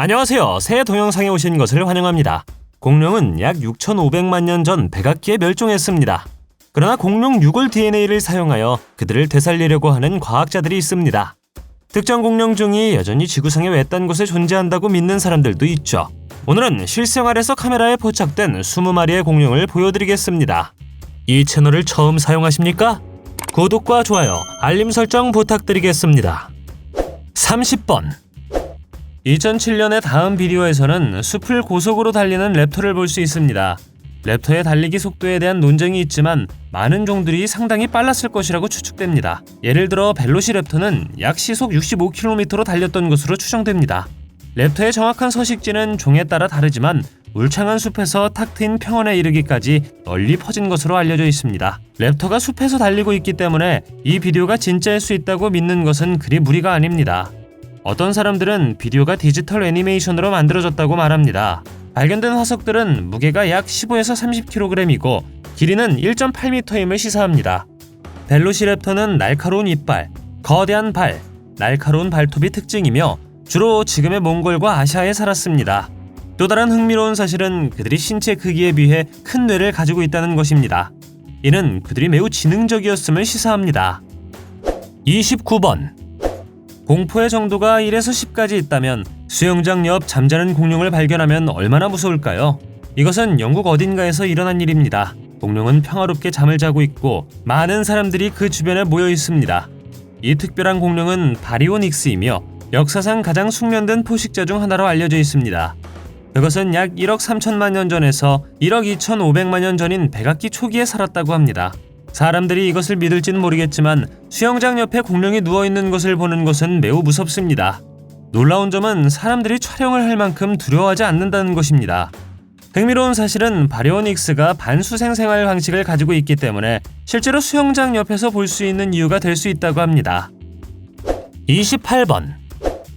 안녕하세요. 새 동영상에 오신 것을 환영합니다. 공룡은 약 6,500만 년 전 백악기에 멸종했습니다. 그러나 공룡 유골 DNA를 사용하여 그들을 되살리려고 하는 과학자들이 있습니다. 특정 공룡종이 여전히 지구상의 외딴 곳에 존재한다고 믿는 사람들도 있죠. 오늘은 실생활에서 카메라에 포착된 20마리의 공룡을 보여드리겠습니다. 이 채널을 처음 사용하십니까? 구독과 좋아요, 알림 설정 부탁드리겠습니다. 30번 2007년의 다음 비디오에서는 숲을 고속으로 달리는 랩터를 볼 수 있습니다. 랩터의 달리기 속도에 대한 논쟁이 있지만 많은 종들이 상당히 빨랐을 것이라고 추측됩니다. 예를 들어 벨로시랩터는 약 시속 65km로 달렸던 것으로 추정됩니다. 랩터의 정확한 서식지는 종에 따라 다르지만 울창한 숲에서 탁 트인 평원에 이르기까지 널리 퍼진 것으로 알려져 있습니다. 랩터가 숲에서 달리고 있기 때문에 이 비디오가 진짜일 수 있다고 믿는 것은 그리 무리가 아닙니다. 어떤 사람들은 비디오가 디지털 애니메이션으로 만들어졌다고 말합니다. 발견된 화석들은 무게가 약 15에서 30kg이고 길이는 1.8m임을 시사합니다. 벨로시랩터는 날카로운 이빨, 거대한 발, 날카로운 발톱이 특징이며 주로 지금의 몽골과 아시아에 살았습니다. 또 다른 흥미로운 사실은 그들이 신체 크기에 비해 큰 뇌를 가지고 있다는 것입니다. 이는 그들이 매우 지능적이었음을 시사합니다. 29번 공포의 정도가 1에서 10까지 있다면 수영장 옆 잠자는 공룡을 발견하면 얼마나 무서울까요? 이것은 영국 어딘가에서 일어난 일입니다. 공룡은 평화롭게 잠을 자고 있고 많은 사람들이 그 주변에 모여 있습니다. 이 특별한 공룡은 바리오닉스이며 역사상 가장 숙련된 포식자 중 하나로 알려져 있습니다. 그것은 약 1억 3천만 년 전에서 1억 2,500만 년 전인 백악기 초기에 살았다고 합니다. 사람들이 이것을 믿을지는 모르겠지만 수영장 옆에 공룡이 누워있는 것을 보는 것은 매우 무섭습니다. 놀라운 점은 사람들이 촬영을 할 만큼 두려워하지 않는다는 것입니다. 흥미로운 사실은 바리오닉스가 반수생 생활 방식을 가지고 있기 때문에 실제로 수영장 옆에서 볼 수 있는 이유가 될 수 있다고 합니다. 28번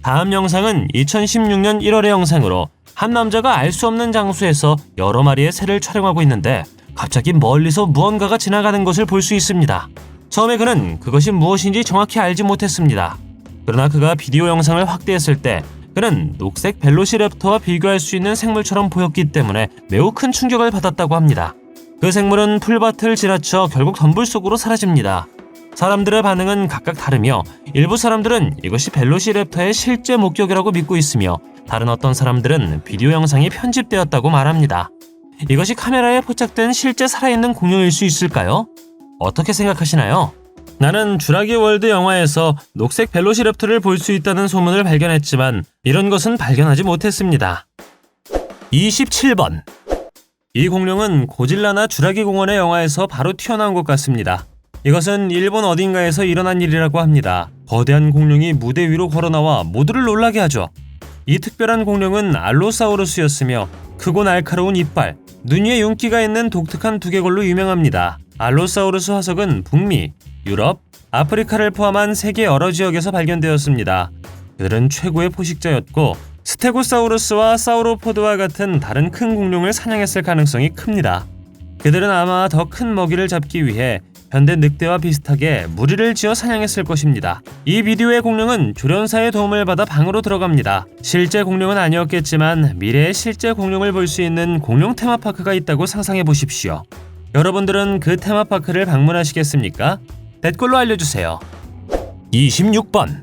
다음 영상은 2016년 1월의 영상으로 한 남자가 알 수 없는 장소에서 여러 마리의 새를 촬영하고 있는데 갑자기 멀리서 무언가가 지나가는 것을 볼 수 있습니다. 처음에 그는 그것이 무엇인지 정확히 알지 못했습니다. 그러나 그가 비디오 영상을 확대했을 때 그는 녹색 벨로시랩터와 비교할 수 있는 생물처럼 보였기 때문에 매우 큰 충격을 받았다고 합니다. 그 생물은 풀밭을 지나쳐 결국 덤불 속으로 사라집니다. 사람들의 반응은 각각 다르며 일부 사람들은 이것이 벨로시랩터의 실제 목격이라고 믿고 있으며 다른 어떤 사람들은 비디오 영상이 편집되었다고 말합니다. 이것이 카메라에 포착된 실제 살아있는 공룡일 수 있을까요? 어떻게 생각하시나요? 나는 주라기 월드 영화에서 녹색 벨로시랩터를 볼 수 있다는 소문을 발견했지만 이런 것은 발견하지 못했습니다. 27번 이 공룡은 고질라나 주라기 공원의 영화에서 바로 튀어나온 것 같습니다. 이것은 일본 어딘가에서 일어난 일이라고 합니다. 거대한 공룡이 무대 위로 걸어나와 모두를 놀라게 하죠. 이 특별한 공룡은 알로사우루스였으며 크고 날카로운 이빨, 눈 위에 윤기가 있는 독특한 두개골로 유명합니다. 알로사우루스 화석은 북미, 유럽, 아프리카를 포함한 세계 여러 지역에서 발견되었습니다. 그들은 최고의 포식자였고 스테고사우루스와 사우로포드와 같은 다른 큰 공룡을 사냥했을 가능성이 큽니다. 그들은 아마 더 큰 먹이를 잡기 위해 현대 늑대와 비슷하게 무리를 지어 사냥했을 것입니다. 이 비디오의 공룡은 조련사의 도움을 받아 방으로 들어갑니다. 실제 공룡은 아니었겠지만 미래의 실제 공룡을 볼 수 있는 공룡 테마파크가 있다고 상상해 보십시오. 여러분들은 그 테마파크를 방문하시겠습니까? 댓글로 알려주세요. 26번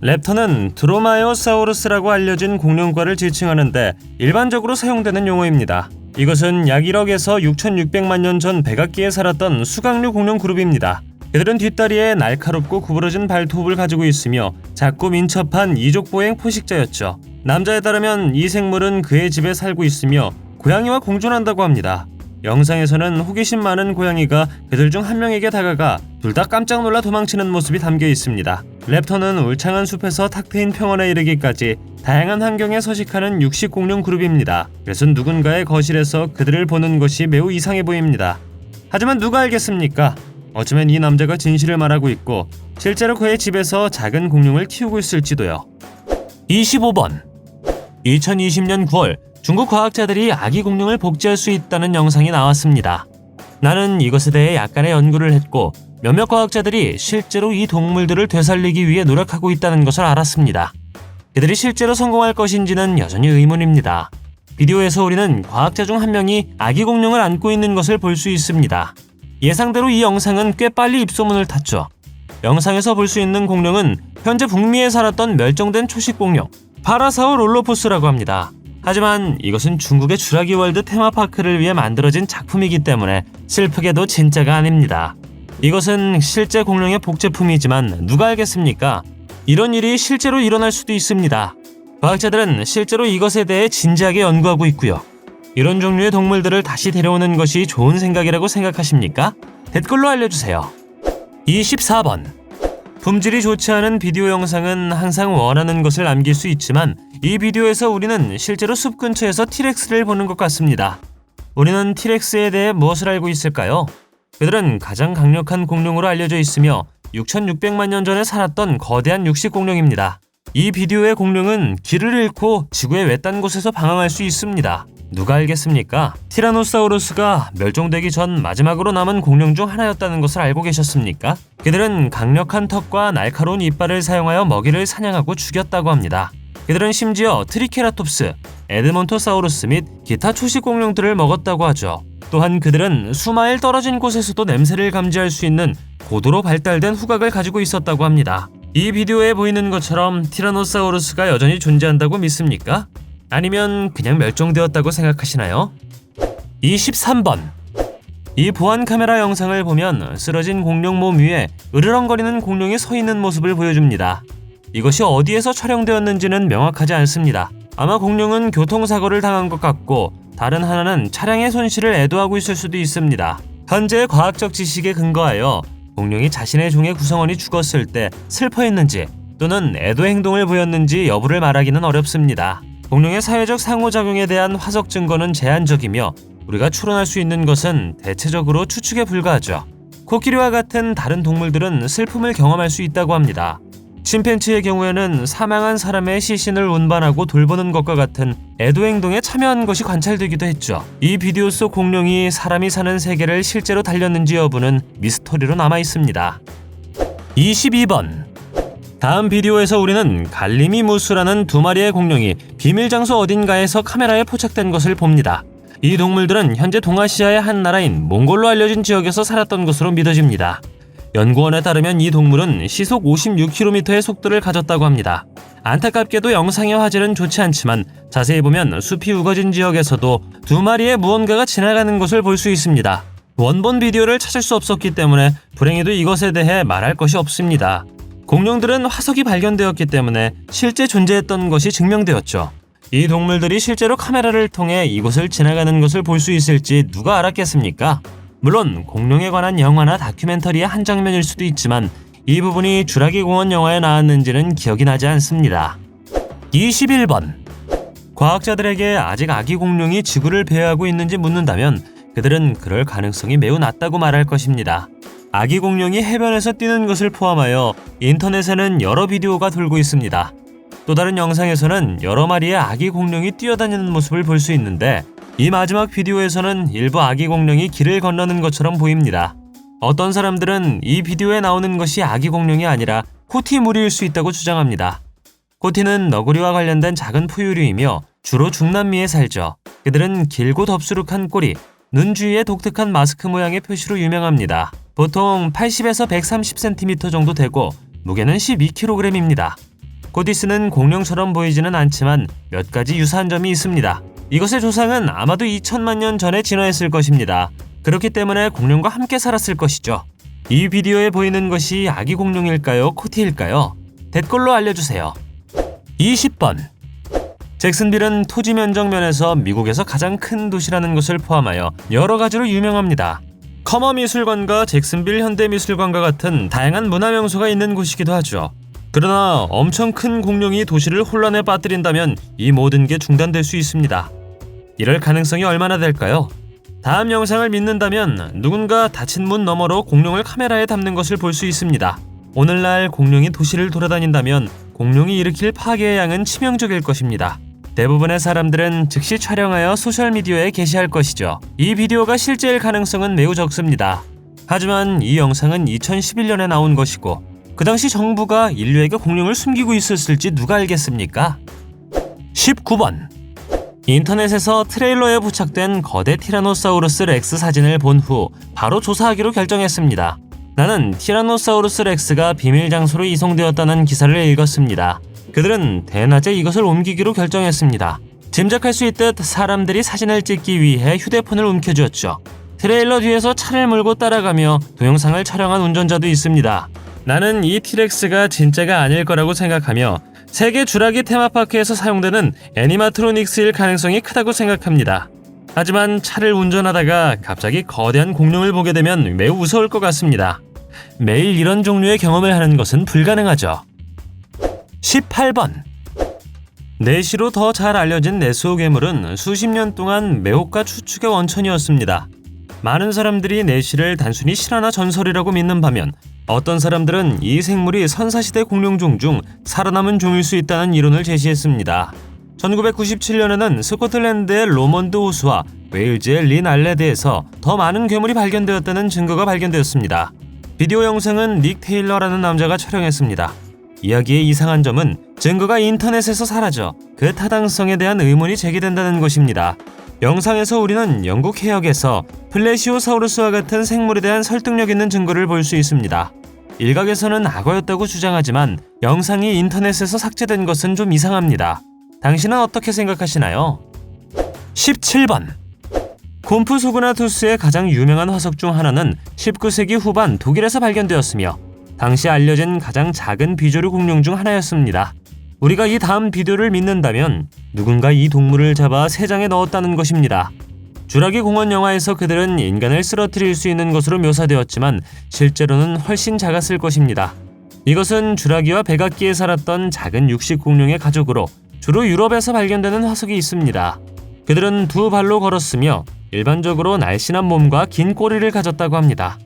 랩터는 드로마에오사우루스라고 알려진 공룡과를 지칭하는데 일반적으로 사용되는 용어입니다. 이것은 약 1억에서 6,600만 년 전 백악기에 살았던 수강류 공룡 그룹입니다. 그들은 뒷다리에 날카롭고 구부러진 발톱을 가지고 있으며 작고 민첩한 이족보행 포식자였죠. 남자에 따르면 이 생물은 그의 집에 살고 있으며 고양이와 공존한다고 합니다. 영상에서는 호기심 많은 고양이가 그들 중 한 명에게 다가가 둘 다 깜짝 놀라 도망치는 모습이 담겨 있습니다. 랩터는 울창한 숲에서 탁 트인 평원에 이르기까지 다양한 환경에 서식하는 육식 공룡 그룹입니다. 그래서 누군가의 거실에서 그들을 보는 것이 매우 이상해 보입니다. 하지만 누가 알겠습니까? 어쩌면 이 남자가 진실을 말하고 있고 실제로 그의 집에서 작은 공룡을 키우고 있을지도요. 25번 2020년 9월 중국 과학자들이 아기 공룡을 복제할 수 있다는 영상이 나왔습니다. 나는 이것에 대해 약간의 연구를 했고 몇몇 과학자들이 실제로 이 동물들을 되살리기 위해 노력하고 있다는 것을 알았습니다. 그들이 실제로 성공할 것인지는 여전히 의문입니다. 비디오에서 우리는 과학자 중 한 명이 아기 공룡을 안고 있는 것을 볼 수 있습니다. 예상대로 이 영상은 꽤 빨리 입소문을 탔죠. 영상에서 볼 수 있는 공룡은 현재 북미에 살았던 멸종된 초식 공룡 파라사우롤로포스라고 합니다. 하지만 이것은 중국의 주라기 월드 테마파크를 위해 만들어진 작품이기 때문에 슬프게도 진짜가 아닙니다. 이것은 실제 공룡의 복제품이지만 누가 알겠습니까? 이런 일이 실제로 일어날 수도 있습니다. 과학자들은 실제로 이것에 대해 진지하게 연구하고 있고요. 이런 종류의 동물들을 다시 데려오는 것이 좋은 생각이라고 생각하십니까? 댓글로 알려주세요. 24번. 품질이 좋지 않은 비디오 영상은 항상 원하는 것을 남길 수 있지만 이 비디오에서 우리는 실제로 숲 근처에서 티렉스를 보는 것 같습니다. 우리는 티렉스에 대해 무엇을 알고 있을까요? 그들은 가장 강력한 공룡으로 알려져 있으며 6,600만 년 전에 살았던 거대한 육식 공룡입니다. 이 비디오의 공룡은 길을 잃고 지구의 외딴 곳에서 방황할 수 있습니다. 누가 알겠습니까? 티라노사우루스가 멸종되기 전 마지막으로 남은 공룡 중 하나였다는 것을 알고 계셨습니까? 그들은 강력한 턱과 날카로운 이빨을 사용하여 먹이를 사냥하고 죽였다고 합니다. 그들은 심지어 트리케라톱스, 에드몬토사우루스 및 기타 초식 공룡들을 먹었다고 하죠. 또한 그들은 수마일 떨어진 곳에서도 냄새를 감지할 수 있는 고도로 발달된 후각을 가지고 있었다고 합니다. 이 비디오에 보이는 것처럼 티라노사우루스가 여전히 존재한다고 믿습니까? 아니면 그냥 멸종되었다고 생각하시나요? 23번. 이 보안 카메라 영상을 보면 쓰러진 공룡 몸 위에 으르렁거리는 공룡이 서 있는 모습을 보여줍니다. 이것이 어디에서 촬영되었는지는 명확하지 않습니다. 아마 공룡은 교통사고를 당한 것 같고 다른 하나는 차량의 손실을 애도하고 있을 수도 있습니다. 현재의 과학적 지식에 근거하여 공룡이 자신의 종의 구성원이 죽었을 때 슬퍼했는지 또는 애도 행동을 보였는지 여부를 말하기는 어렵습니다. 공룡의 사회적 상호작용에 대한 화석 증거는 제한적이며 우리가 추론할 수 있는 것은 대체적으로 추측에 불과하죠. 코끼리와 같은 다른 동물들은 슬픔을 경험할 수 있다고 합니다. 침팬지의 경우에는 사망한 사람의 시신을 운반하고 돌보는 것과 같은 애도 행동에 참여한 것이 관찰되기도 했죠. 이 비디오 속 공룡이 사람이 사는 세계를 실제로 달렸는지 여부는 미스터리로 남아 있습니다. 22번. 다음 비디오에서 우리는 갈리미무스라는 두 마리의 공룡이 비밀 장소 어딘가에서 카메라에 포착된 것을 봅니다. 이 동물들은 현재 동아시아의 한 나라인 몽골로 알려진 지역에서 살았던 것으로 믿어집니다. 연구원에 따르면 이 동물은 시속 56km의 속도를 가졌다고 합니다. 안타깝게도 영상의 화질은 좋지 않지만 자세히 보면 숲이 우거진 지역에서도 두 마리의 무언가가 지나가는 것을 볼 수 있습니다. 원본 비디오를 찾을 수 없었기 때문에 불행히도 이것에 대해 말할 것이 없습니다. 공룡들은 화석이 발견되었기 때문에 실제 존재했던 것이 증명되었죠. 이 동물들이 실제로 카메라를 통해 이곳을 지나가는 것을 볼 수 있을지 누가 알았겠습니까? 물론 공룡에 관한 영화나 다큐멘터리의 한 장면일 수도 있지만 이 부분이 주라기 공원 영화에 나왔는지는 기억이 나지 않습니다. 21번. 과학자들에게 아직 아기 공룡이 지구를 배회하고 있는지 묻는다면 그들은 그럴 가능성이 매우 낮다고 말할 것입니다. 아기 공룡이 해변에서 뛰는 것을 포함하여 인터넷에는 여러 비디오가 돌고 있습니다. 또 다른 영상에서는 여러 마리의 아기 공룡이 뛰어다니는 모습을 볼 수 있는데 이 마지막 비디오에서는 일부 아기 공룡이 길을 건너는 것처럼 보입니다. 어떤 사람들은 이 비디오에 나오는 것이 아기 공룡이 아니라 코티 무리일 수 있다고 주장합니다. 코티는 너구리와 관련된 작은 포유류이며 주로 중남미에 살죠. 그들은 길고 덥수룩한 꼬리, 눈 주위에 독특한 마스크 모양의 표시로 유명합니다. 보통 80에서 130cm 정도 되고 무게는 12kg입니다. 코티스는 공룡처럼 보이지는 않지만 몇 가지 유사한 점이 있습니다. 이것의 조상은 아마도 2천만 년 전에 진화했을 것입니다. 그렇기 때문에 공룡과 함께 살았을 것이죠. 이 비디오에 보이는 것이 아기 공룡일까요? 코티일까요? 댓글로 알려주세요. 20번. 잭슨빌은 토지 면적 면에서 미국에서 가장 큰 도시라는 것을 포함하여 여러 가지로 유명합니다. 커머 미술관과 잭슨빌 현대미술관과 같은 다양한 문화 명소가 있는 곳이기도 하죠. 그러나 엄청 큰 공룡이 도시를 혼란에 빠뜨린다면 이 모든 게 중단될 수 있습니다. 이럴 가능성이 얼마나 될까요? 다음 영상을 믿는다면 누군가 닫힌 문 너머로 공룡을 카메라에 담는 것을 볼 수 있습니다. 오늘날 공룡이 도시를 돌아다닌다면 공룡이 일으킬 파괴의 양은 치명적일 것입니다. 대부분의 사람들은 즉시 촬영하여 소셜미디어에 게시할 것이죠. 이 비디오가 실제일 가능성은 매우 적습니다. 하지만 이 영상은 2011년에 나온 것이고 그 당시 정부가 인류에게 공룡을 숨기고 있었을지 누가 알겠습니까? 19번. 인터넷에서 트레일러에 부착된 거대 티라노사우루스 렉스 사진을 본 후 바로 조사하기로 결정했습니다. 나는 티라노사우루스 렉스가 비밀 장소로 이송되었다는 기사를 읽었습니다. 그들은 대낮에 이것을 옮기기로 결정했습니다. 짐작할 수 있듯 사람들이 사진을 찍기 위해 휴대폰을 움켜쥐었죠. 트레일러 뒤에서 차를 몰고 따라가며 동영상을 촬영한 운전자도 있습니다. 나는 이 티렉스가 진짜가 아닐 거라고 생각하며 세계 주라기 테마파크에서 사용되는 애니마트로닉스일 가능성이 크다고 생각합니다. 하지만 차를 운전하다가 갑자기 거대한 공룡을 보게 되면 매우 무서울 것 같습니다. 매일 이런 종류의 경험을 하는 것은 불가능하죠. 18번. 내시로 더 잘 알려진 내수호 괴물은 수십 년 동안 매혹과 추측의 원천이었습니다. 많은 사람들이 내시를 단순히 실화나 전설이라고 믿는 반면 어떤 사람들은 이 생물이 선사시대 공룡종 중 살아남은 종일 수 있다는 이론을 제시했습니다. 1997년에는 스코틀랜드의 로먼드 호수와 웨일즈의 린 알레드에서 더 많은 괴물이 발견되었다는 증거가 발견되었습니다. 비디오 영상은 닉 테일러라는 남자가 촬영했습니다. 이야기의 이상한 점은 증거가 인터넷에서 사라져 그 타당성에 대한 의문이 제기된다는 것입니다. 영상에서 우리는 영국 해역에서 플래시오사우루스와 같은 생물에 대한 설득력 있는 증거를 볼 수 있습니다. 일각에서는 악어였다고 주장하지만 영상이 인터넷에서 삭제된 것은 좀 이상합니다. 당신은 어떻게 생각하시나요? 17번. 콤프소그나투스의 가장 유명한 화석 중 하나는 19세기 후반 독일에서 발견되었으며 당시 알려진 가장 작은 비조류 공룡 중 하나였습니다. 우리가 이 다음 비디오를 믿는다면 누군가 이 동물을 잡아 새장에 넣었다는 것입니다. 주라기 공원 영화에서 그들은 인간을 쓰러뜨릴 수 있는 것으로 묘사되었지만 실제로는 훨씬 작았을 것입니다. 이것은 주라기와 백악기에 살았던 작은 육식 공룡의 가족으로 주로 유럽에서 발견되는 화석이 있습니다. 그들은 두 발로 걸었으며 일반적으로 날씬한 몸과 긴 꼬리를 가졌다고 합니다.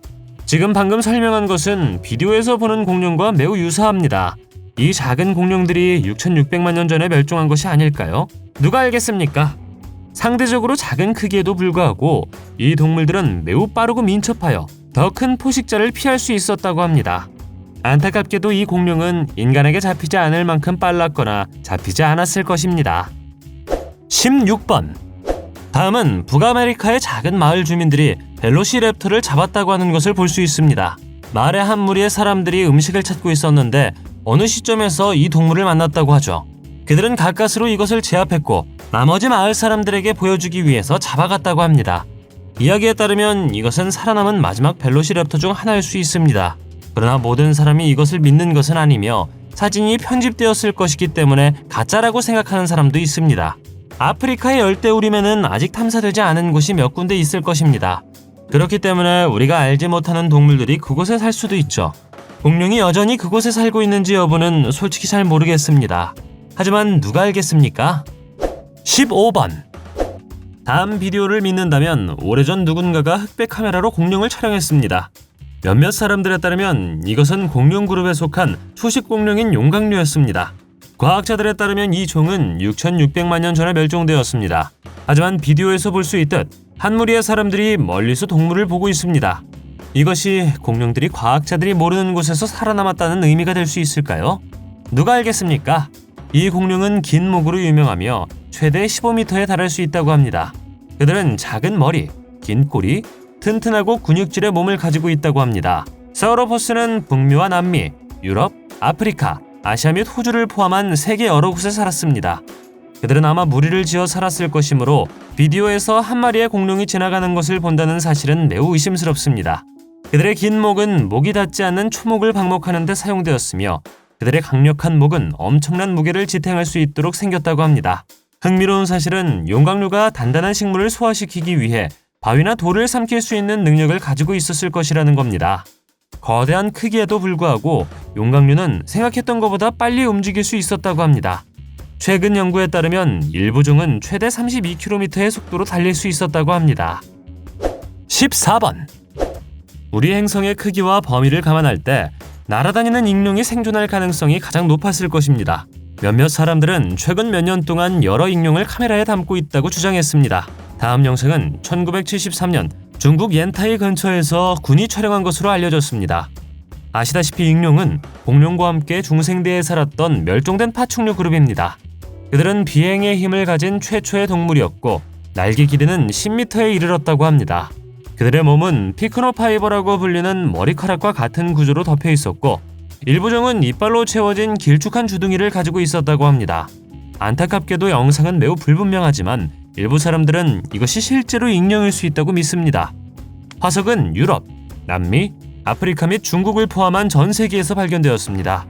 지금 방금 설명한 것은 비디오에서 보는 공룡과 매우 유사합니다. 이 작은 공룡들이 6,600만 년 전에 멸종한 것이 아닐까요? 누가 알겠습니까? 상대적으로 작은 크기에도 불구하고 이 동물들은 매우 빠르고 민첩하여 더 큰 포식자를 피할 수 있었다고 합니다. 안타깝게도 이 공룡은 인간에게 잡히지 않을 만큼 빨랐거나 잡히지 않았을 것입니다. 16번. 다음은 북아메리카의 작은 마을 주민들이 벨로시랩터를 잡았다고 하는 것을 볼 수 있습니다. 마을의 한 무리의 사람들이 음식을 찾고 있었는데 어느 시점에서 이 동물을 만났다고 하죠. 그들은 가까스로 이것을 제압했고 나머지 마을 사람들에게 보여주기 위해서 잡아갔다고 합니다. 이야기에 따르면 이것은 살아남은 마지막 벨로시랩터 중 하나일 수 있습니다. 그러나 모든 사람이 이것을 믿는 것은 아니며 사진이 편집되었을 것이기 때문에 가짜라고 생각하는 사람도 있습니다. 아프리카의 열대우림에는 아직 탐사되지 않은 곳이 몇 군데 있을 것입니다. 그렇기 때문에 우리가 알지 못하는 동물들이 그곳에 살 수도 있죠. 공룡이 여전히 그곳에 살고 있는지 여부는 솔직히 잘 모르겠습니다. 하지만 누가 알겠습니까? 15번. 다음 비디오를 믿는다면 오래전 누군가가 흑백 카메라로 공룡을 촬영했습니다. 몇몇 사람들에 따르면 이것은 공룡 그룹에 속한 초식 공룡인 용각류였습니다. 과학자들에 따르면 이 종은 6,600만 년 전에 멸종되었습니다. 하지만 비디오에서 볼 수 있듯 한 무리의 사람들이 멀리서 동물을 보고 있습니다. 이것이 공룡들이 과학자들이 모르는 곳에서 살아남았다는 의미가 될 수 있을까요? 누가 알겠습니까? 이 공룡은 긴 목으로 유명하며 최대 15m에 달할 수 있다고 합니다. 그들은 작은 머리, 긴 꼬리, 튼튼하고 근육질의 몸을 가지고 있다고 합니다. 사우로포스는 북미와 남미, 유럽, 아프리카, 아시아 및 호주를 포함한 세계 여러 곳에 살았습니다. 그들은 아마 무리를 지어 살았을 것이므로 비디오에서 한 마리의 공룡이 지나가는 것을 본다는 사실은 매우 의심스럽습니다. 그들의 긴 목은 목이 닿지 않는 초목을 방목하는 데 사용되었으며 그들의 강력한 목은 엄청난 무게를 지탱할 수 있도록 생겼다고 합니다. 흥미로운 사실은 용각류가 단단한 식물을 소화시키기 위해 바위나 돌을 삼킬 수 있는 능력을 가지고 있었을 것이라는 겁니다. 거대한 크기에도 불구하고 용각류는 생각했던 것보다 빨리 움직일 수 있었다고 합니다. 최근 연구에 따르면 일부 종은 최대 32km의 속도로 달릴 수 있었다고 합니다. 14번. 우리 행성의 크기와 범위를 감안할 때 날아다니는 익룡이 생존할 가능성이 가장 높았을 것입니다. 몇몇 사람들은 최근 몇 년 동안 여러 익룡을 카메라에 담고 있다고 주장했습니다. 다음 영상은 1973년 중국 옌타이 근처에서 군이 촬영한 것으로 알려졌습니다. 아시다시피 익룡은 공룡과 함께 중생대에 살았던 멸종된 파충류 그룹입니다. 그들은 비행의 힘을 가진 최초의 동물이었고 날개 길이는 10m에 이르렀다고 합니다. 그들의 몸은 피크노파이버라고 불리는 머리카락과 같은 구조로 덮여 있었고 일부 종은 이빨로 채워진 길쭉한 주둥이를 가지고 있었다고 합니다. 안타깝게도 영상은 매우 불분명하지만 일부 사람들은 이것이 실제로 익룡일 수 있다고 믿습니다. 화석은 유럽, 남미, 아프리카 및 중국을 포함한 전 세계에서 발견되었습니다.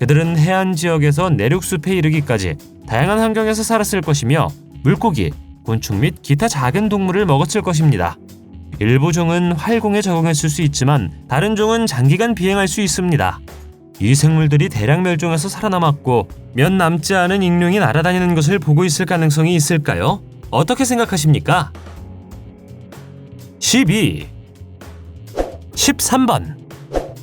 그들은 해안 지역에서 내륙숲에 이르기까지 다양한 환경에서 살았을 것이며 물고기, 곤충 및 기타 작은 동물을 먹었을 것입니다. 일부 종은 활공에 적응했을 수 있지만 다른 종은 장기간 비행할 수 있습니다. 이 생물들이 대량 멸종해서 살아남았고 몇 남지 않은 익룡이 날아다니는 것을 보고 있을 가능성이 있을까요? 어떻게 생각하십니까? 13번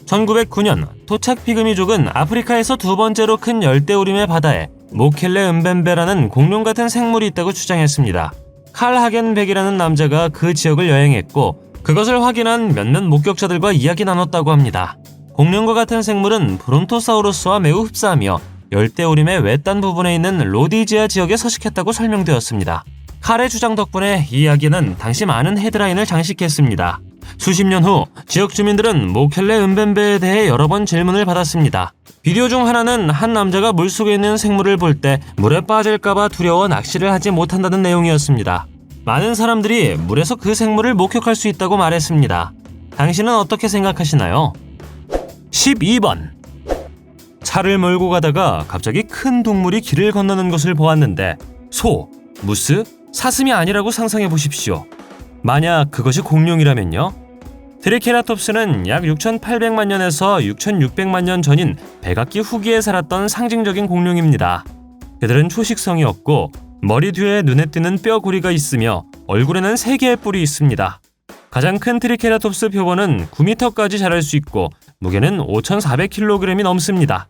1909년 토착 피그미족은 아프리카에서 두 번째로 큰 열대우림의 바다에 모켈레 은벤베라는 공룡 같은 생물이 있다고 주장했습니다. 칼 하겐백이라는 남자가 그 지역을 여행했고 그것을 확인한 몇몇 목격자들과 이야기 나눴다고 합니다. 공룡과 같은 생물은 브론토사우루스와 매우 흡사하며 열대우림의 외딴 부분에 있는 로디지아 지역에 서식했다고 설명되었습니다. 칼의 주장 덕분에 이 이야기는 당시 많은 헤드라인을 장식했습니다. 수십 년 후 지역 주민들은 모켈레 은벤베에 대해 여러 번 질문을 받았습니다. 비디오 중 하나는 한 남자가 물속에 있는 생물을 볼 때 물에 빠질까봐 두려워 낚시를 하지 못한다는 내용이었습니다. 많은 사람들이 물에서 그 생물을 목격할 수 있다고 말했습니다. 당신은 어떻게 생각하시나요? 12번 차를 몰고 가다가 갑자기 큰 동물이 길을 건너는 것을 보았는데 소, 무스, 사슴이 아니라고 상상해 보십시오. 만약 그것이 공룡이라면요? 트리케라톱스는 약 6,800만 년에서 6,600만 년 전인 백악기 후기에 살았던 상징적인 공룡입니다. 그들은 초식성이었고 머리 뒤에 눈에 띄는 뼈고리가 있으며 얼굴에는 3개의 뿔이 있습니다. 가장 큰 트리케라톱스 표본은 9m까지 자랄 수 있고 무게는 5,400kg이 넘습니다.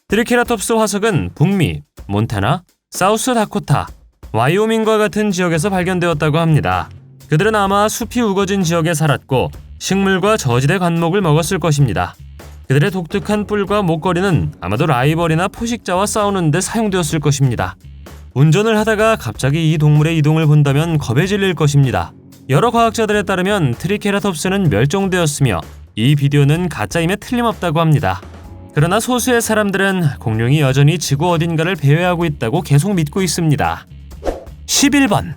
트리케라톱스 화석은 북미, 몬타나, 사우스 다코타, 와이오밍과 같은 지역에서 발견되었다고 합니다. 그들은 아마 숲이 우거진 지역에 살았고 식물과 저지대 관목을 먹었을 것입니다. 그들의 독특한 뿔과 목걸이는 아마도 라이벌이나 포식자와 싸우는 데 사용되었을 것입니다. 운전을 하다가 갑자기 이 동물의 이동을 본다면 겁에 질릴 것입니다. 여러 과학자들에 따르면 트리케라톱스는 멸종되었으며 이 비디오는 가짜임에 틀림없다고 합니다. 그러나 소수의 사람들은 공룡이 여전히 지구 어딘가를 배회하고 있다고 계속 믿고 있습니다. 11번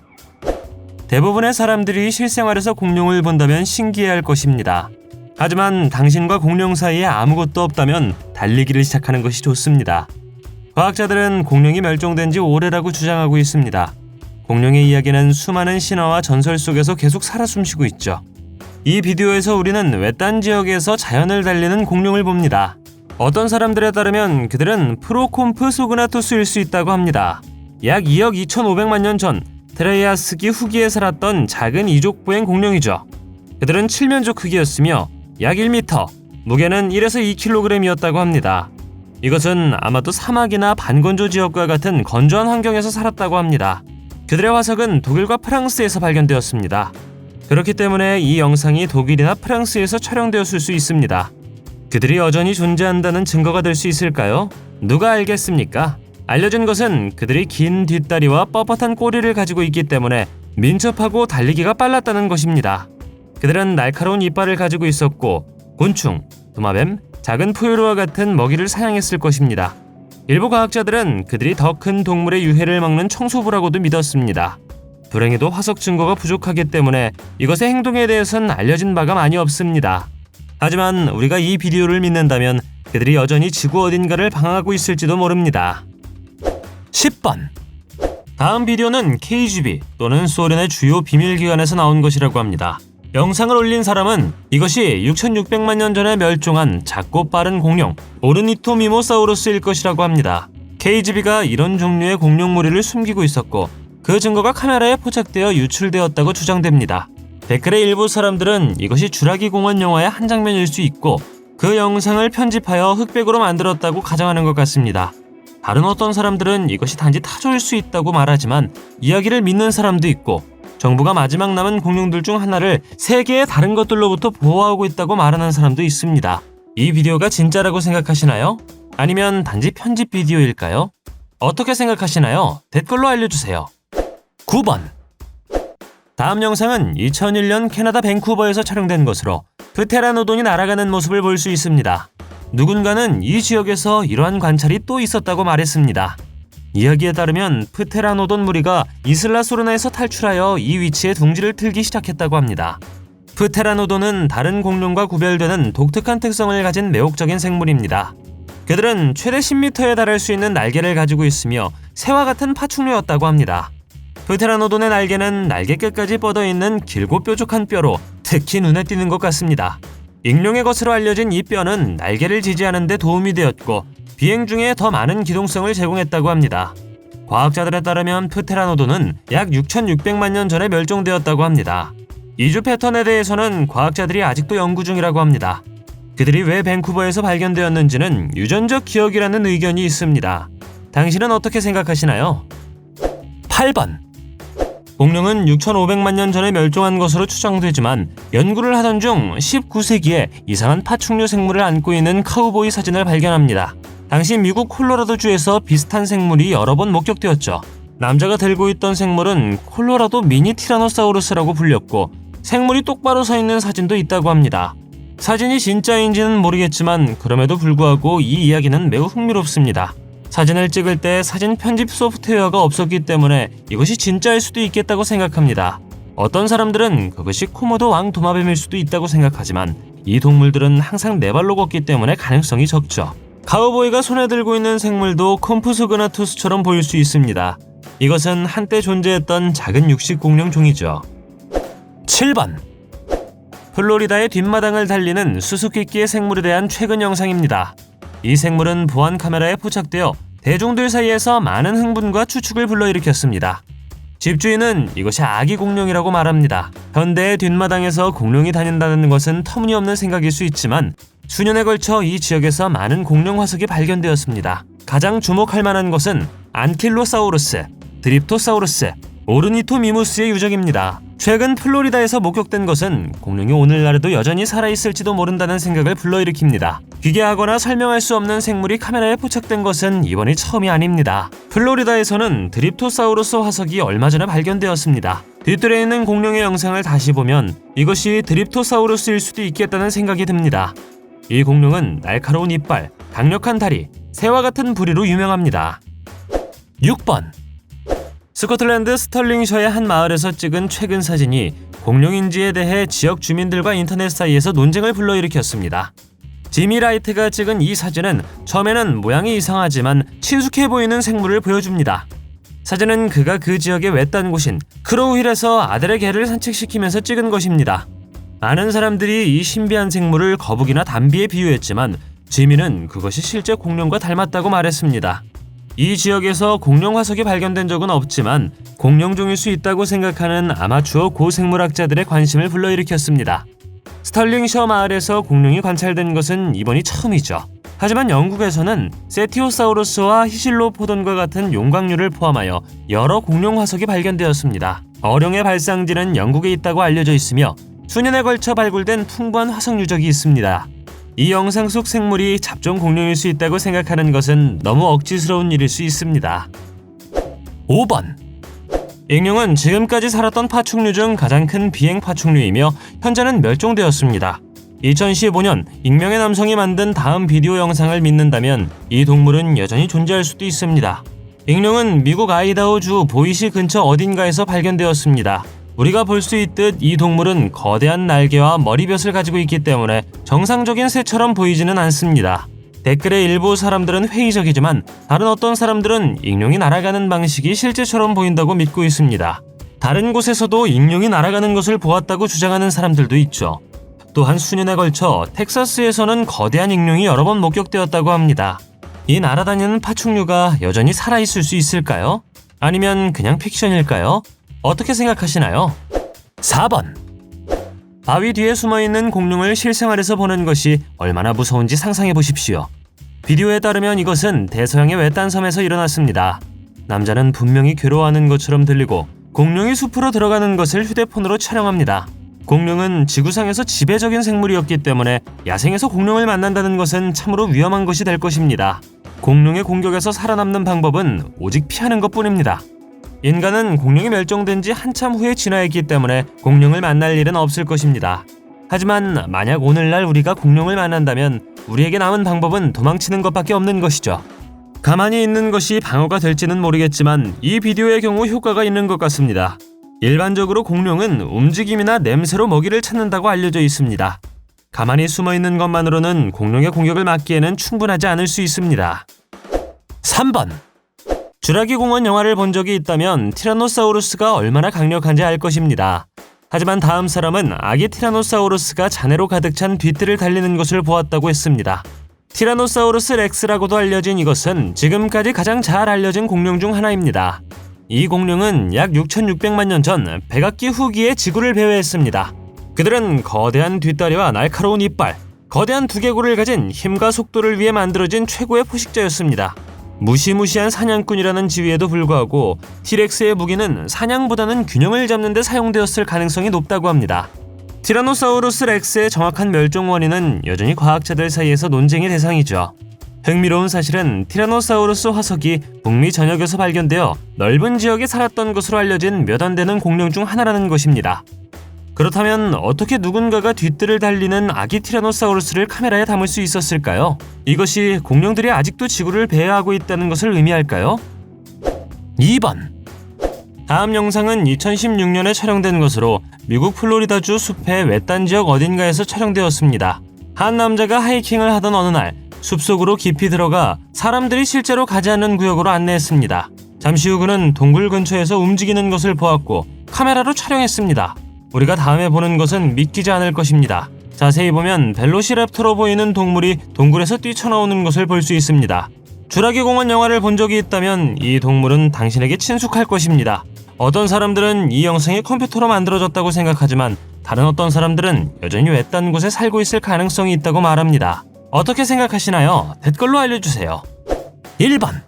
대부분의 사람들이 실생활에서 공룡을 본다면 신기해할 것입니다. 하지만 당신과 공룡 사이에 아무것도 없다면 달리기를 시작하는 것이 좋습니다. 과학자들은 공룡이 멸종된 지 오래라고 주장하고 있습니다. 공룡의 이야기는 수많은 신화와 전설 속에서 계속 살아 숨쉬고 있죠. 이 비디오에서 우리는 외딴 지역에서 자연을 달리는 공룡을 봅니다. 어떤 사람들에 따르면 그들은 프로콤프 소그나토스일 수 있다고 합니다. 약 2억 2,500만 년 전 트레이아스기 후기에 살았던 작은 이족보행 공룡이죠. 그들은 칠면조 크기였으며 약 1m, 무게는 1에서 2kg이었다고 합니다. 이것은 아마도 사막이나 반건조 지역과 같은 건조한 환경에서 살았다고 합니다. 그들의 화석은 독일과 프랑스에서 발견되었습니다. 그렇기 때문에 이 영상이 독일이나 프랑스에서 촬영되었을 수 있습니다. 그들이 여전히 존재한다는 증거가 될 수 있을까요? 누가 알겠습니까? 알려진 것은 그들이 긴 뒷다리와 뻣뻣한 꼬리를 가지고 있기 때문에 민첩하고 달리기가 빨랐다는 것입니다. 그들은 날카로운 이빨을 가지고 있었고 곤충, 도마뱀, 작은 포유류와 같은 먹이를 사냥했을 것입니다. 일부 과학자들은 그들이 더 큰 동물의 유해를 먹는 청소부라고도 믿었습니다. 불행히도 화석 증거가 부족하기 때문에 이것의 행동에 대해서는 알려진 바가 많이 없습니다. 하지만 우리가 이 비디오를 믿는다면 그들이 여전히 지구 어딘가를 방황하고 있을지도 모릅니다. 10번 다음 비디오는 KGB 또는 소련의 주요 비밀기관에서 나온 것이라고 합니다. 영상을 올린 사람은 이것이 6,600만 년 전에 멸종한 작고 빠른 공룡 오르니토미모사우루스일 것이라고 합니다. KGB가 이런 종류의 공룡 무리를 숨기고 있었고 그 증거가 카메라에 포착되어 유출되었다고 주장됩니다. 댓글의 일부 사람들은 이것이 주라기 공원 영화의 한 장면일 수 있고 그 영상을 편집하여 흑백으로 만들었다고 가정하는 것 같습니다. 다른 어떤 사람들은 이것이 단지 타조일 수 있다고 말하지만 이야기를 믿는 사람도 있고 정부가 마지막 남은 공룡들 중 하나를 세계의 다른 것들로부터 보호하고 있다고 말하는 사람도 있습니다. 이 비디오가 진짜라고 생각하시나요? 아니면 단지 편집 비디오일까요? 어떻게 생각하시나요? 댓글로 알려주세요. 9번. 다음 영상은 2001년 캐나다 밴쿠버에서 촬영된 것으로 프테라노돈이 날아가는 모습을 볼 수 있습니다. 누군가는 이 지역에서 이러한 관찰이 또 있었다고 말했습니다. 이야기에 따르면 프테라노돈 무리가 이슬라 소르나에서 탈출하여 이 위치에 둥지를 틀기 시작했다고 합니다. 프테라노돈은 다른 공룡과 구별되는 독특한 특성을 가진 매혹적인 생물입니다. 그들은 최대 10m에 달할 수 있는 날개를 가지고 있으며 새와 같은 파충류였다고 합니다. 프테라노돈의 날개는 날개 끝까지 뻗어있는 길고 뾰족한 뼈로 특히 눈에 띄는 것 같습니다. 익룡의 것으로 알려진 이 뼈는 날개를 지지하는 데 도움이 되었고 비행 중에 더 많은 기동성을 제공했다고 합니다. 과학자들에 따르면 프테라노돈은 약 6,600만 년 전에 멸종되었다고 합니다. 이주 패턴에 대해서는 과학자들이 아직도 연구 중이라고 합니다. 그들이 왜 밴쿠버에서 발견되었는지는 유전적 기억이라는 의견이 있습니다. 당신은 어떻게 생각하시나요? 8번. 공룡은 6,500만 년 전에 멸종한 것으로 추정되지만 연구를 하던 중 19세기에 이상한 파충류 생물을 안고 있는 카우보이 사진을 발견합니다. 당시 미국 콜로라도주에서 비슷한 생물이 여러 번 목격되었죠. 남자가 들고 있던 생물은 콜로라도 미니 티라노사우루스라고 불렸고 생물이 똑바로 서 있는 사진도 있다고 합니다. 사진이 진짜인지는 모르겠지만 그럼에도 불구하고 이 이야기는 매우 흥미롭습니다. 사진을 찍을 때 사진 편집 소프트웨어가 없었기 때문에 이것이 진짜일 수도 있겠다고 생각합니다. 어떤 사람들은 그것이 코모도 왕 도마뱀일 수도 있다고 생각하지만 이 동물들은 항상 네 발로 걷기 때문에 가능성이 적죠. 카우보이가 손에 들고 있는 생물도 콤프소그나투스처럼 보일 수 있습니다. 이것은 한때 존재했던 작은 육식 공룡 종이죠. 7번. 플로리다의 뒷마당을 달리는 수수께끼의 생물에 대한 최근 영상입니다. 이 생물은 보안 카메라에 포착되어 대중들 사이에서 많은 흥분과 추측을 불러일으켰습니다. 집주인은 이것이 아기 공룡이라고 말합니다. 현대의 뒷마당에서 공룡이 다닌다는 것은 터무니없는 생각일 수 있지만 수년에 걸쳐 이 지역에서 많은 공룡 화석이 발견되었습니다. 가장 주목할 만한 것은 안킬로사우루스, 드립토사우루스, 오르니토미무스의 유적입니다. 최근 플로리다에서 목격된 것은 공룡이 오늘날에도 여전히 살아있을지도 모른다는 생각을 불러일으킵니다. 기계하거나 설명할 수 없는 생물이 카메라에 포착된 것은 이번이 처음이 아닙니다. 플로리다에서는 드립토사우루스 화석이 얼마 전에 발견되었습니다. 뒤뜰에 있는 공룡의 영상을 다시 보면 이것이 드립토사우루스일 수도 있겠다는 생각이 듭니다. 이 공룡은 날카로운 이빨, 강력한 다리, 새와 같은 부리로 유명합니다. 6번. 스코틀랜드 스털링셔의 한 마을에서 찍은 최근 사진이 공룡인지에 대해 지역 주민들과 인터넷 사이에서 논쟁을 불러일으켰습니다. 지미 라이트가 찍은 이 사진은 처음에는 모양이 이상하지만 친숙해 보이는 생물을 보여줍니다. 사진은 그가 그 지역의 외딴 곳인 크로우힐에서 아들의 개를 산책시키면서 찍은 것입니다. 많은 사람들이 이 신비한 생물을 거북이나 담비에 비유했지만 지미는 그것이 실제 공룡과 닮았다고 말했습니다. 이 지역에서 공룡 화석이 발견된 적은 없지만 공룡종일 수 있다고 생각하는 아마추어 고생물학자들의 관심을 불러일으켰습니다. 스털링셔 마을에서 공룡이 관찰된 것은 이번이 처음이죠. 하지만 영국에서는 세티오사우루스와 히실로포돈과 같은 용광류를 포함하여 여러 공룡 화석이 발견되었습니다. 어룡의 발상지는 영국에 있다고 알려져 있으며 수년에 걸쳐 발굴된 풍부한 화석 유적이 있습니다. 이 영상 속 생물이 잡종 공룡일 수 있다고 생각하는 것은 너무 억지스러운 일일 수 있습니다. 5번. 익룡은 지금까지 살았던 파충류 중 가장 큰 비행 파충류이며 현재는 멸종되었습니다. 2015년 익명의 남성이 만든 다음 비디오 영상을 믿는다면 이 동물은 여전히 존재할 수도 있습니다. 익룡은 미국 아이다호주 보이시 근처 어딘가에서 발견되었습니다. 우리가 볼 수 있듯 이 동물은 거대한 날개와 머리볕을 가지고 있기 때문에 정상적인 새처럼 보이지는 않습니다. 댓글의 일부 사람들은 회의적이지만 다른 어떤 사람들은 익룡이 날아가는 방식이 실제처럼 보인다고 믿고 있습니다. 다른 곳에서도 익룡이 날아가는 것을 보았다고 주장하는 사람들도 있죠. 또한 수년에 걸쳐 텍사스에서는 거대한 익룡이 여러 번 목격되었다고 합니다. 이 날아다니는 파충류가 여전히 살아있을 수 있을까요? 아니면 그냥 픽션일까요? 어떻게 생각하시나요? 4번. 바위 뒤에 숨어있는 공룡을 실생활에서 보는 것이 얼마나 무서운지 상상해 보십시오. 비디오에 따르면 이것은 대서양의 외딴 섬에서 일어났습니다. 남자는 분명히 괴로워하는 것처럼 들리고 공룡이 숲으로 들어가는 것을 휴대폰으로 촬영합니다. 공룡은 지구상에서 지배적인 생물이었기 때문에 야생에서 공룡을 만난다는 것은 참으로 위험한 것이 될 것입니다. 공룡의 공격에서 살아남는 방법은 오직 피하는 것뿐입니다. 인간은 공룡이 멸종된 지 한참 후에 진화했기 때문에 공룡을 만날 일은 없을 것입니다. 하지만 만약 오늘날 우리가 공룡을 만난다면 우리에게 남은 방법은 도망치는 것밖에 없는 것이죠. 가만히 있는 것이 방어가 될지는 모르겠지만 이 비디오의 경우 효과가 있는 것 같습니다. 일반적으로 공룡은 움직임이나 냄새로 먹이를 찾는다고 알려져 있습니다. 가만히 숨어있는 것만으로는 공룡의 공격을 막기에는 충분하지 않을 수 있습니다. 3번. 주라기 공원 영화를 본 적이 있다면 티라노사우루스가 얼마나 강력한지 알 것입니다. 하지만 다음 사람은 아기 티라노사우루스가 잔해로 가득 찬 뒤뜰을 달리는 것을 보았다고 했습니다. 티라노사우루스 렉스라고도 알려진 이것은 지금까지 가장 잘 알려진 공룡 중 하나입니다. 이 공룡은 약 6,600만 년 전 백악기 후기에 지구를 배회했습니다. 그들은 거대한 뒷다리와 날카로운 이빨, 거대한 두개골을 가진 힘과 속도를 위해 만들어진 최고의 포식자였습니다. 무시무시한 사냥꾼이라는 지위에도 불구하고 티렉스의 무기는 사냥보다는 균형을 잡는 데 사용되었을 가능성이 높다고 합니다. 티라노사우루스 렉스의 정확한 멸종 원인은 여전히 과학자들 사이에서 논쟁의 대상이죠. 흥미로운 사실은 티라노사우루스 화석이 북미 전역에서 발견되어 넓은 지역에 살았던 것으로 알려진 몇 안 되는 공룡 중 하나라는 것입니다. 그렇다면 어떻게 누군가가 뒤뜰을 달리는 아기 티라노사우루스를 카메라에 담을 수 있었을까요? 이것이 공룡들이 아직도 지구를 배회하고 있다는 것을 의미할까요? 2번. 다음 영상은 2016년에 촬영된 것으로 미국 플로리다주 숲의 외딴 지역 어딘가에서 촬영되었습니다. 한 남자가 하이킹을 하던 어느 날 숲속으로 깊이 들어가 사람들이 실제로 가지 않는 구역으로 안내했습니다. 잠시 후 그는 동굴 근처에서 움직이는 것을 보았고 카메라로 촬영했습니다. 우리가 다음에 보는 것은 믿기지 않을 것입니다. 자세히 보면 벨로시랩터로 보이는 동물이 동굴에서 뛰쳐나오는 것을 볼 수 있습니다. 주라기 공원 영화를 본 적이 있다면 이 동물은 당신에게 친숙할 것입니다. 어떤 사람들은 이 영상이 컴퓨터로 만들어졌다고 생각하지만 다른 어떤 사람들은 여전히 외딴 곳에 살고 있을 가능성이 있다고 말합니다. 어떻게 생각하시나요? 댓글로 알려주세요. 1번.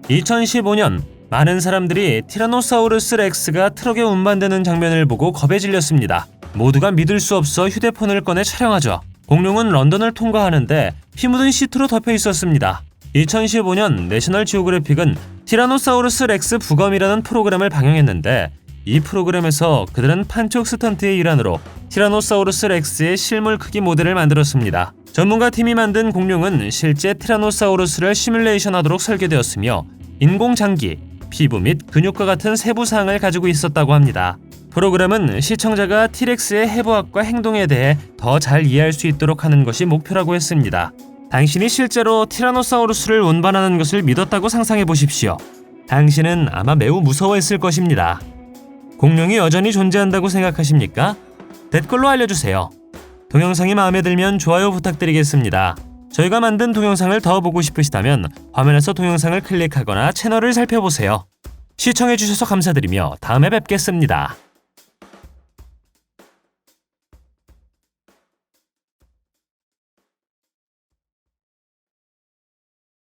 2015년 많은 사람들이 티라노사우루스 렉스가 트럭에 운반되는 장면을 보고 겁에 질렸습니다. 모두가 믿을 수 없어 휴대폰을 꺼내 촬영하죠. 공룡은 런던을 통과하는데 피 묻은 시트로 덮여 있었습니다. 2015년 내셔널 지오그래픽은 티라노사우루스 렉스 부검이라는 프로그램을 방영했는데 이 프로그램에서 그들은 판촉 스턴트의 일환으로 티라노사우루스 렉스의 실물 크기 모델을 만들었습니다. 전문가 팀이 만든 공룡은 실제 티라노사우루스를 시뮬레이션하도록 설계되었으며 인공장기, 피부 및 근육과 같은 세부 사항을 가지고 있었다고 합니다. 프로그램은 시청자가 티렉스의 해부학과 행동에 대해 더 잘 이해할 수 있도록 하는 것이 목표라고 했습니다. 당신이 실제로 티라노사우루스를 운반하는 것을 믿었다고 상상해 보십시오. 당신은 아마 매우 무서워했을 것입니다. 공룡이 여전히 존재한다고 생각하십니까? 댓글로 알려주세요. 동영상이 마음에 들면 좋아요 부탁드리겠습니다. 저희가 만든 동영상을 더 보고 싶으시다면 화면에서 동영상을 클릭하거나 채널을 살펴보세요. 시청해주셔서 감사드리며 다음에 뵙겠습니다.